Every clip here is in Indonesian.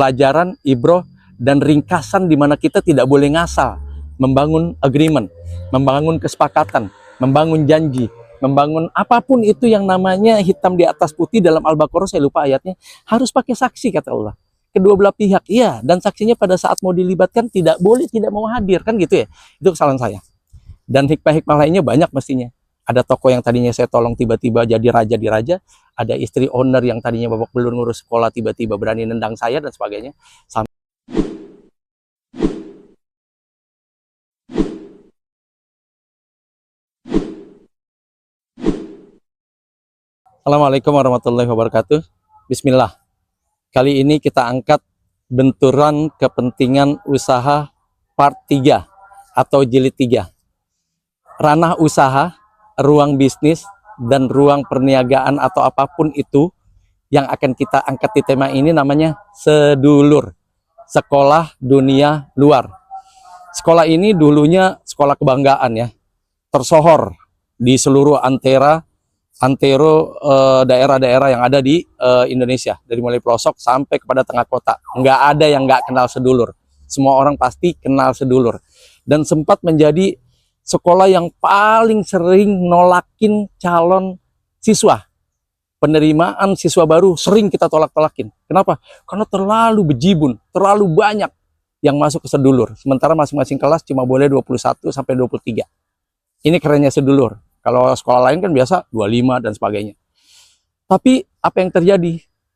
pelajaran, ibroh, dan ringkasan di mana kita tidak boleh ngasal membangun agreement, membangun kesepakatan, membangun janji, membangun apapun itu yang namanya hitam di atas putih dalam Al-Baqarah, saya lupa ayatnya, harus pakai saksi kata Allah. Kedua belah pihak, iya, dan saksinya pada saat mau dilibatkan tidak boleh tidak mau hadir, kan gitu ya. Itu kesalahan saya. Dan hikmah-hikmah lainnya banyak mestinya. Ada toko yang tadinya saya tolong tiba-tiba jadi raja di raja, ada istri owner yang tadinya babak belur ngurus sekolah tiba-tiba berani nendang saya dan sebagainya. Assalamualaikum warahmatullahi wabarakatuh. Bismillah. Kali ini kita angkat benturan kepentingan usaha part 3 atau jilid 3. Ranah usaha, ruang bisnis, dan ruang perniagaan atau apapun itu yang akan kita angkat di tema ini namanya sedulur. Sekolah dunia luar. Sekolah ini dulunya sekolah kebanggaan ya. Tersohor di seluruh antero daerah-daerah yang ada di Indonesia, dari mulai pelosok sampai kepada tengah kota. Nggak ada yang nggak kenal sedulur. Semua orang pasti kenal sedulur. Dan sempat menjadi sekolah yang paling sering nolakin calon siswa. Penerimaan siswa baru sering kita tolak-tolakin. Kenapa? Karena terlalu bejibun, terlalu banyak yang masuk ke sedulur. Sementara masing-masing kelas cuma boleh 21 sampai 23. Ini kerennya sedulur. Kalau sekolah lain kan biasa 25 dan sebagainya. Tapi apa yang terjadi?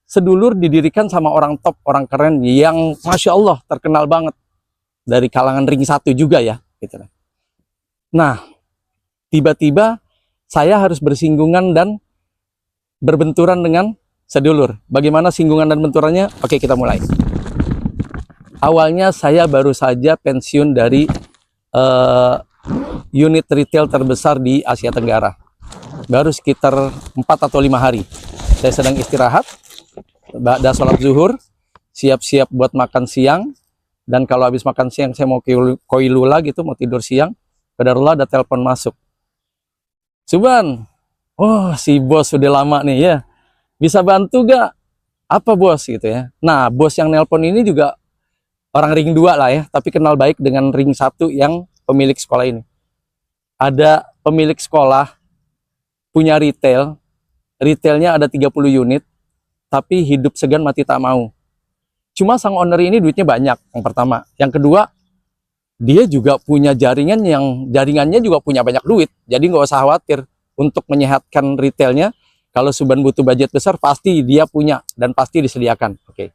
Sedulur didirikan sama orang top, orang keren yang Masya Allah terkenal banget. Dari kalangan ring 1 juga ya. Gitu. Nah, tiba-tiba saya harus bersinggungan dan berbenturan dengan sedulur. Bagaimana singgungan dan benturannya? Oke, kita mulai. Awalnya saya baru saja pensiun dari unit retail terbesar di Asia Tenggara. Baru sekitar 4 atau 5 hari. Saya sedang istirahat, ba'da sholat zuhur, siap-siap buat makan siang. Dan kalau habis makan siang saya mau koilula gitu, mau tidur siang. Qadarullah ada telepon masuk. Subhan, oh si bos sudah lama nih ya. Bisa bantu gak? Apa bos gitu ya. Nah bos yang nelpon ini juga orang ring 2 lah ya. Tapi kenal baik dengan ring 1 yang pemilik sekolah ini. Ada pemilik sekolah punya retail. Retailnya ada 30 unit. Tapi hidup segan mati tak mau. Cuma sang owner ini duitnya banyak, yang pertama. Yang kedua, dia juga punya jaringannya juga punya banyak duit. Jadi nggak usah khawatir untuk menyehatkan retailnya. Kalau Subhan butuh budget besar, pasti dia punya dan pasti disediakan. Oke.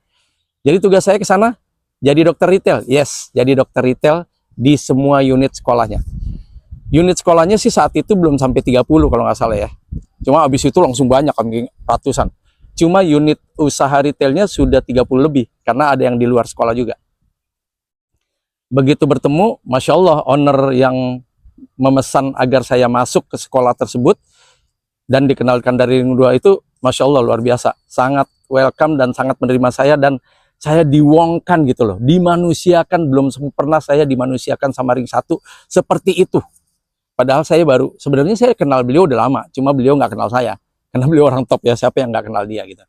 Jadi tugas saya ke sana, jadi dokter retail. Yes, jadi dokter retail di semua unit sekolahnya. Unit sekolahnya sih saat itu belum sampai 30 kalau nggak salah ya. Cuma habis itu langsung banyak, ratusan. Cuma unit usaha retailnya sudah 30 lebih, karena ada yang di luar sekolah juga. Begitu bertemu, Masya Allah, owner yang memesan agar saya masuk ke sekolah tersebut dan dikenalkan dari ring 2 itu, Masya Allah, luar biasa. Sangat welcome dan sangat menerima saya, dan saya diwongkan gitu loh, dimanusiakan. Belum pernah saya dimanusiakan sama ring 1 seperti itu. Padahal saya baru, sebenarnya saya kenal beliau udah lama, cuma beliau nggak kenal saya. Karena beliau orang top ya, siapa yang nggak kenal dia gitu.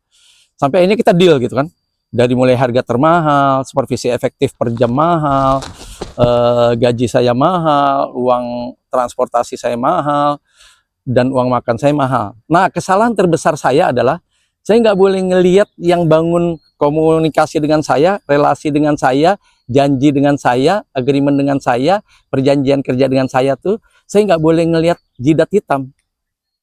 Sampai ini kita deal gitu kan. Dari mulai harga termahal, supervisi efektif per jam mahal, gaji saya mahal, uang transportasi saya mahal, dan uang makan saya mahal. Nah, kesalahan terbesar saya adalah saya nggak boleh ngelihat yang bangun komunikasi dengan saya, relasi dengan saya, janji dengan saya, agreement dengan saya, perjanjian kerja dengan saya tuh, saya nggak boleh ngelihat jidat hitam.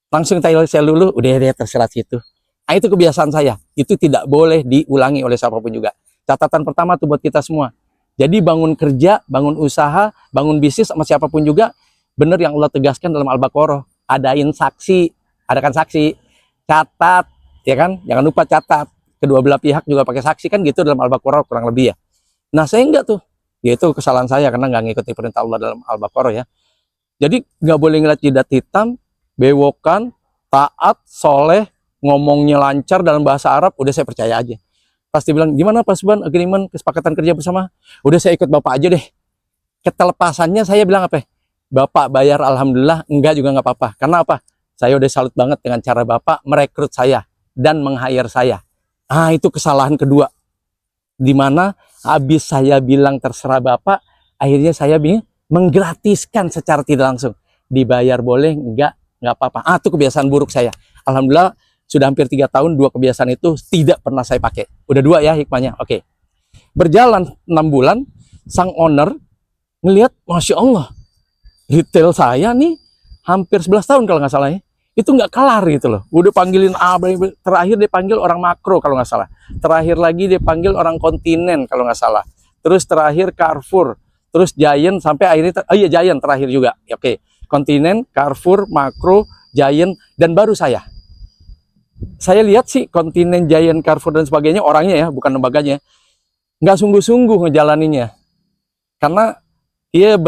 Langsung saya lulu, udah terserah situ. Nah, itu kebiasaan saya. Itu tidak boleh diulangi oleh siapapun juga. Catatan pertama tuh buat kita semua. Jadi bangun kerja, bangun usaha, bangun bisnis sama siapapun juga, benar yang Allah tegaskan dalam Al-Baqarah. Adain saksi, adakan saksi, catat, ya kan? Jangan lupa catat. Kedua belah pihak juga pakai saksi kan gitu dalam Al-Baqarah kurang lebih ya. Nah saya enggak tuh. Ya itu kesalahan saya karena nggak ngikutin perintah Allah dalam Al-Baqarah ya. Jadi nggak boleh ngeliat jidat hitam, bewokan, taat, soleh, ngomongnya lancar dalam bahasa Arab, udah saya percaya aja. Pasti bilang, gimana Pak Subhan, agreement, kesepakatan kerja bersama? Udah saya ikut Bapak aja deh. Ketelepasannya saya bilang apa? Bapak bayar Alhamdulillah, enggak juga nggak apa-apa. Karena apa? Saya udah salut banget dengan cara Bapak merekrut saya dan meng-hire saya. Ah, itu kesalahan kedua. Di mana habis saya bilang terserah Bapak, akhirnya saya menggratiskan secara tidak langsung. Dibayar boleh, enggak apa-apa. Itu kebiasaan buruk saya. Alhamdulillah sudah hampir 3 tahun, 2 kebiasaan itu tidak pernah saya pakai. Udah 2 ya hikmahnya. Oke. Berjalan 6 bulan, sang owner ngelihat, Masya Allah, retail saya nih hampir 11 tahun kalau nggak salah ya, itu nggak kelar gitu loh. Udah panggilin terakhir dia panggil orang Makro kalau nggak salah. Terakhir lagi dia panggil orang Kontinen kalau nggak salah. Terus terakhir Carrefour, terus Giant, sampai akhirnya Giant terakhir juga. Oke, Kontinen, Carrefour, Makro, Giant, dan baru saya. Saya lihat sih Kontinen, Giant, Carrefour dan sebagainya orangnya ya, bukan lembaganya, nggak sungguh-sungguh ngejalaninnya. Karena dia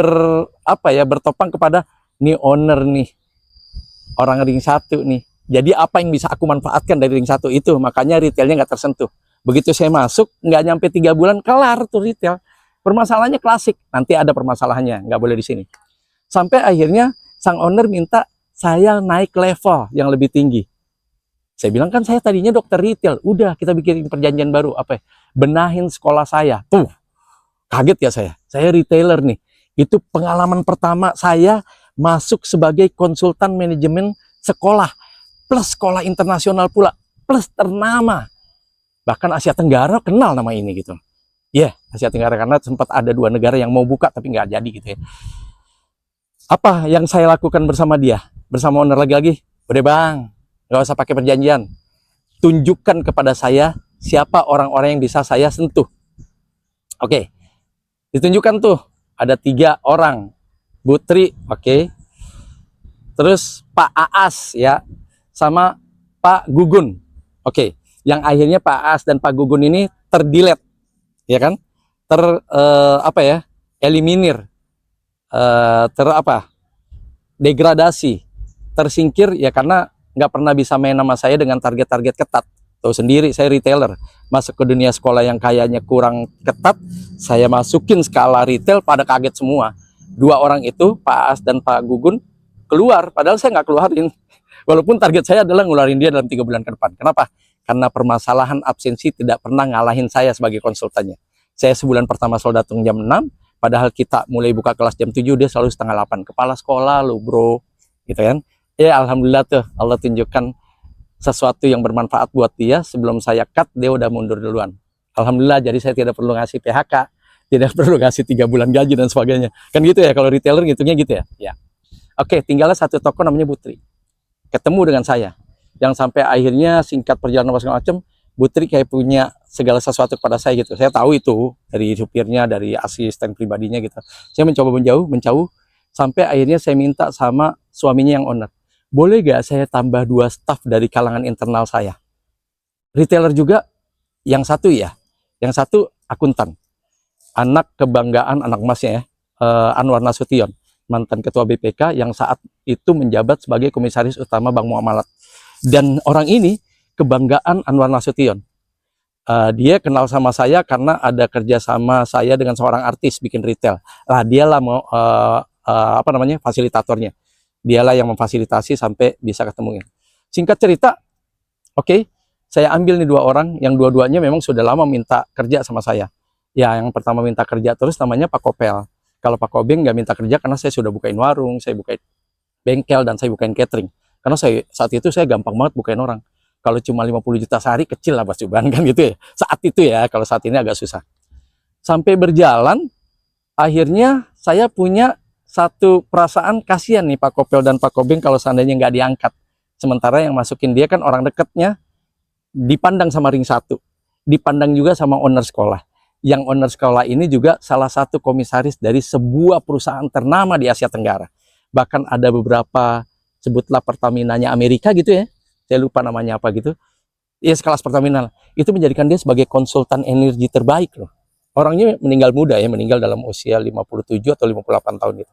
bertopang kepada nih owner nih, orang ring 1 nih. Jadi apa yang bisa aku manfaatkan dari ring 1 itu, makanya retailnya nggak tersentuh. Begitu saya masuk, nggak nyampe 3 bulan, kelar tuh retail. Permasalahannya klasik, nanti ada permasalahannya, nggak boleh di sini. Sampai akhirnya sang owner minta saya naik level yang lebih tinggi. Saya bilang kan saya tadinya dokter retail, udah kita bikin perjanjian baru, benahin sekolah saya. Tuh, kaget ya saya retailer nih. Itu pengalaman pertama saya masuk sebagai konsultan manajemen sekolah, plus sekolah internasional pula, plus ternama. Bahkan Asia Tenggara kenal nama ini gitu. Asia Tenggara, karena sempat ada 2 negara yang mau buka tapi nggak jadi gitu ya. Apa yang saya lakukan bersama dia, bersama owner lagi-lagi? Udah bang, nggak usah pakai perjanjian. Tunjukkan kepada saya siapa orang-orang yang bisa saya sentuh. Oke, ditunjukkan tuh ada 3 orang. Butri, oke. Terus Pak Aas ya, sama Pak Gugun. Oke, yang akhirnya Pak Aas dan Pak Gugun ini terdelete, ya kan? Eliminir, degradasi, tersingkir ya, karena nggak pernah bisa main nama saya dengan target-target ketat. Tahu sendiri, saya retailer, masuk ke dunia sekolah yang kayaknya kurang ketat, saya masukin skala retail, pada kaget semua. 2 orang itu, Pak Aas dan Pak Gugun, keluar, padahal saya nggak keluarin. Walaupun target saya adalah ngeluarin dia dalam 3 bulan ke depan. Kenapa? Karena permasalahan absensi tidak pernah ngalahin saya sebagai konsultannya. Saya sebulan pertama selalu datang jam 6, padahal kita mulai buka kelas jam 7, dia selalu setengah 8. Kepala sekolah lu bro, gitu kan. Ya alhamdulillah tuh, Allah tunjukkan sesuatu yang bermanfaat buat dia. Sebelum saya cut, dia udah mundur duluan. Alhamdulillah, jadi saya tidak perlu ngasih PHK, tidak perlu ngasih 3 bulan gaji dan sebagainya. Kan gitu ya, kalau retailer ngitungnya gitu ya. Ya. Oke, tinggallah 1 toko namanya Butri. Ketemu dengan saya. Yang sampai akhirnya singkat perjalanan segala macam, Butri kayak punya segala sesuatu kepada saya gitu. Saya tahu itu dari supirnya, dari asisten pribadinya gitu. Saya mencoba menjauh, sampai akhirnya saya minta sama suaminya yang owner, boleh gak saya tambah 2 staff dari kalangan internal saya? Retailer juga, yang satu akuntan. Anak kebanggaan, anak emasnya ya, Anwar Nasution, mantan ketua BPK yang saat itu menjabat sebagai komisaris utama Bank Muamalat. Dan orang ini kebanggaan Anwar Nasution. Dia kenal sama saya karena ada kerja sama saya dengan seorang artis bikin retail. Dialah fasilitatornya. Dialah yang memfasilitasi sampai bisa ketemuin. Singkat cerita, oke, saya ambil nih 2 orang yang dua-duanya memang sudah lama minta kerja sama saya. Ya, yang pertama minta kerja terus namanya Pak Kopel. Kalau Pak Kobeng nggak minta kerja karena saya sudah bukain warung, saya bukain bengkel, dan saya bukain catering. Karena saat itu saya gampang banget bukain orang. Kalau cuma 50 juta sehari, kecil lah Mas Juban kan gitu ya. Saat itu ya, kalau saat ini agak susah. Sampai berjalan, akhirnya saya punya satu perasaan kasihan nih Pak Kopel dan Pak Kobeng kalau seandainya nggak diangkat. Sementara yang masukin dia kan orang dekatnya, dipandang sama ring 1, dipandang juga sama owner sekolah. Yang owner sekolah ini juga salah satu komisaris dari sebuah perusahaan ternama di Asia Tenggara. Bahkan ada beberapa, sebutlah Pertamina-nya Amerika gitu ya, saya lupa namanya apa gitu, ya sekelas Pertamina. Itu menjadikan dia sebagai konsultan energi terbaik loh. Orangnya meninggal muda ya, meninggal dalam usia 57 atau 58 tahun gitu.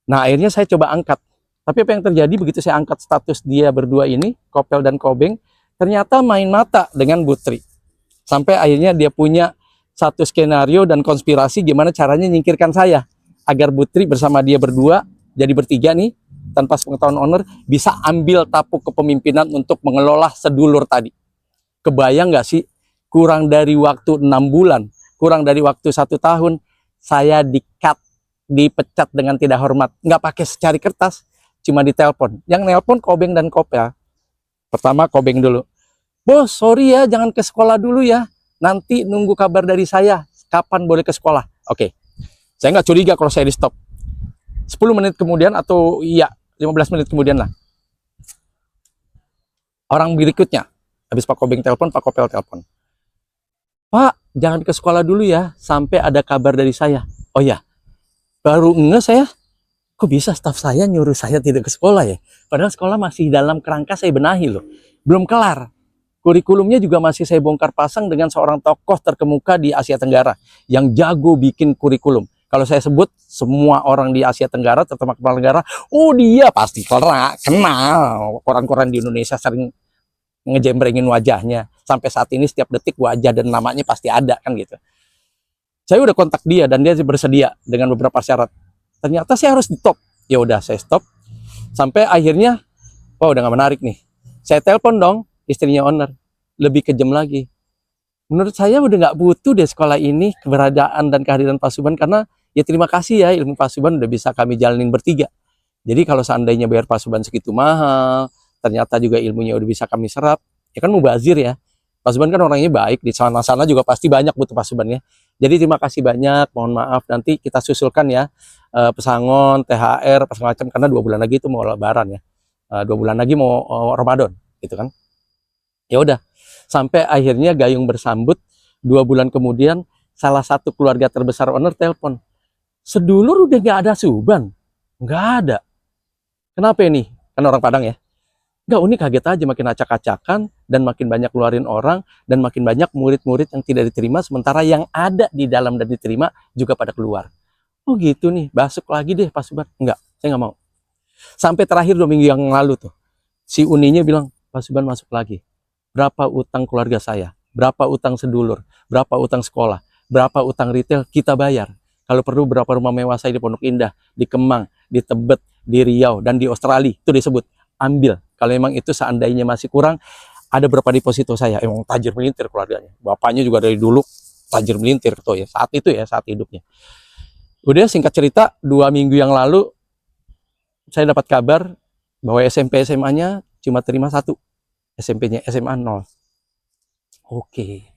Nah akhirnya saya coba angkat. Tapi apa yang terjadi begitu saya angkat status dia berdua ini, Kopel dan Kobeng, ternyata main mata dengan Butri. Sampai akhirnya dia punya satu skenario dan konspirasi gimana caranya nyingkirkan saya. Agar Butri bersama dia berdua, jadi bertiga nih, tanpa sepengetahuan owner, bisa ambil tapuk kepemimpinan untuk mengelola sedulur tadi. Kebayang nggak sih, kurang dari waktu 6 bulan, kurang dari waktu 1 tahun, saya di-cut, dipecat dengan tidak hormat. Nggak pakai secari kertas, cuma ditelepon. Yang nelpon Kobeng dan Kopel. Pertama Kobeng dulu. Bos, sorry ya, jangan ke sekolah dulu ya. Nanti nunggu kabar dari saya, kapan boleh ke sekolah. Oke. Saya nggak curiga kalau saya di-stop. 10 menit kemudian, atau iya, 15 menit kemudian lah. Orang berikutnya, habis Pak Kobeng telepon, Pak Kopel telepon. Pak, jangan ke sekolah dulu ya, sampai ada kabar dari saya. Oh ya, baru saya, kok bisa staf saya nyuruh saya tidak ke sekolah ya? Padahal sekolah masih dalam kerangka saya benahi loh. Belum kelar. Kurikulumnya juga masih saya bongkar pasang dengan seorang tokoh terkemuka di Asia Tenggara yang jago bikin kurikulum. Kalau saya sebut, semua orang di Asia Tenggara, terutama kepala negara, oh dia pasti kenal. Koran-koran di Indonesia sering ngejembrengin wajahnya. Sampai saat ini setiap detik wajah dan namanya pasti ada kan gitu. Saya udah kontak dia dan dia bersedia dengan beberapa syarat. Ternyata saya harus di top. Ya udah saya stop. Sampai akhirnya, oh udah nggak menarik nih. Saya telepon dong istrinya owner. Lebih kejam lagi. Menurut saya udah nggak butuh deh sekolah ini, keberadaan dan kehadiran Pak Subhan, karena ya terima kasih ya ilmu Pak Subhan udah bisa kami jalanin bertiga. Jadi kalau seandainya bayar Pak Subhan segitu mahal, ternyata juga ilmunya udah bisa kami serap, ya kan mubazir ya. Pak Subhan kan orangnya baik, di sana-sana juga pasti banyak butuh Pak Subhan ya. Jadi terima kasih banyak, mohon maaf nanti kita susulkan ya pesangon, THR, apa segala macam, karena 2 bulan lagi itu mau lebaran ya. 2 bulan lagi mau Ramadan gitu kan. Ya udah, sampai akhirnya gayung bersambut. 2 bulan kemudian salah satu keluarga terbesar owner telepon, sedulur udah nggak ada Subhan. Nggak ada. Kenapa ini? Kan orang Padang ya. Nggak, unik, kaget aja, makin acak-acakan dan makin banyak keluarin orang dan makin banyak murid-murid yang tidak diterima, sementara yang ada di dalam dan diterima juga pada keluar. Oh gitu nih, masuk lagi deh Pak Subhan. Enggak, saya nggak mau. Sampai terakhir 2 minggu yang lalu tuh, si Uninya bilang, Pak Subhan masuk lagi. Berapa utang keluarga saya, berapa utang sedulur, berapa utang sekolah, berapa utang retail kita bayar. Kalau perlu berapa rumah mewah saya di Pondok Indah, di Kemang, di Tebet, di Riau, dan di Australia, itu disebut. Ambil. Kalau memang itu seandainya masih kurang, ada berapa deposito saya. Emang tajir melintir keluarganya. Bapaknya juga dari dulu tajir melintir tuh ya. Saat itu ya, saat hidupnya. Udah, singkat cerita, 2 minggu yang lalu saya dapat kabar bahwa SMP SMA-nya cuma terima 1. SMP-nya, SMA 0. Oke.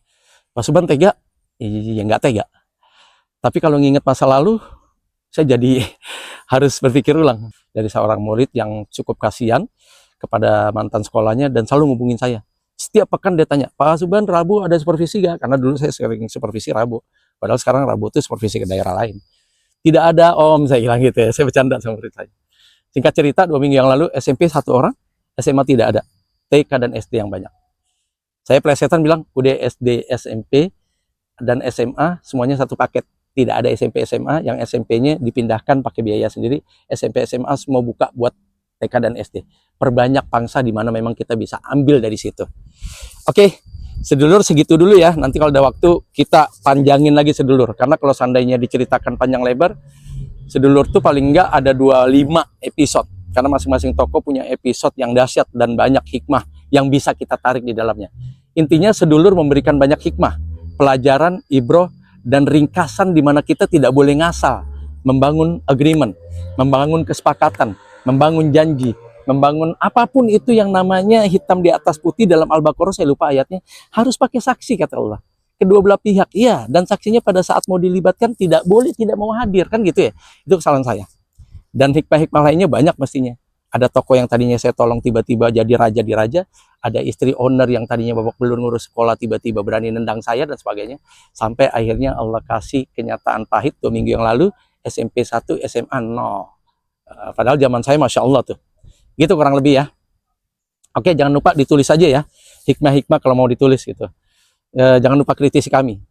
Pak Subhan tega? Iya, nggak tega. Tapi kalau nginget masa lalu, saya jadi harus berpikir ulang. Dari seorang murid yang cukup kasihan kepada mantan sekolahnya dan selalu ngubungin saya. Setiap pekan dia tanya, Pak Subhan Rabu ada supervisi gak? Karena dulu saya sering supervisi Rabu. Padahal sekarang Rabu itu supervisi ke daerah lain. Tidak ada om, saya bilang gitu ya. Saya bercanda sama murid saya. Singkat cerita, 2 minggu yang lalu SMP 1 orang, SMA tidak ada. TK dan SD yang banyak. Saya plesetan bilang, udah SD, SMP, dan SMA semuanya satu paket. Tidak ada SMP SMA, yang SMP-nya dipindahkan pakai biaya sendiri. SMP SMA semua buka buat TK dan SD. Perbanyak pangsa di mana memang kita bisa ambil dari situ. Oke, sedulur segitu dulu ya. Nanti kalau ada waktu kita panjangin lagi sedulur. Karena kalau seandainya diceritakan panjang lebar, sedulur tuh paling enggak ada 25 episode. Karena masing-masing toko punya episode yang dahsyat dan banyak hikmah yang bisa kita tarik di dalamnya. Intinya sedulur memberikan banyak hikmah, pelajaran, ibroh, dan ringkasan di mana kita tidak boleh ngasal membangun agreement, membangun kesepakatan, membangun janji, membangun apapun itu yang namanya hitam di atas putih dalam Al-Baqarah, saya lupa ayatnya, harus pakai saksi kata Allah. Kedua belah pihak, iya, dan saksinya pada saat mau dilibatkan tidak boleh tidak mau hadir, kan gitu ya. Itu kesalahan saya. Dan hikmah-hikmah lainnya banyak mestinya. Ada toko yang tadinya saya tolong tiba-tiba jadi raja di raja. Ada istri owner yang tadinya babak belur ngurus sekolah tiba-tiba berani nendang saya dan sebagainya. Sampai akhirnya Allah kasih kenyataan pahit 2 minggu yang lalu, SMP 1, SMA 0. Padahal zaman saya Masya Allah tuh. Gitu kurang lebih ya. Oke, jangan lupa ditulis aja ya. Hikmah-hikmah kalau mau ditulis gitu. Jangan lupa kritisi kami.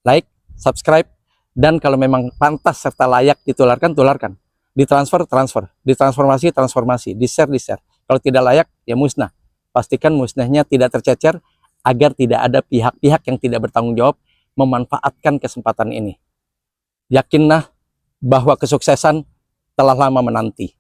Like, subscribe, dan kalau memang pantas serta layak ditularkan, tularkan. Ditransfer, transfer. Ditransformasi, transformasi. Di-share, di-share. Kalau tidak layak, ya musnah. Pastikan musnahnya tidak tercecer agar tidak ada pihak-pihak yang tidak bertanggung jawab memanfaatkan kesempatan ini. Yakinlah bahwa kesuksesan telah lama menanti.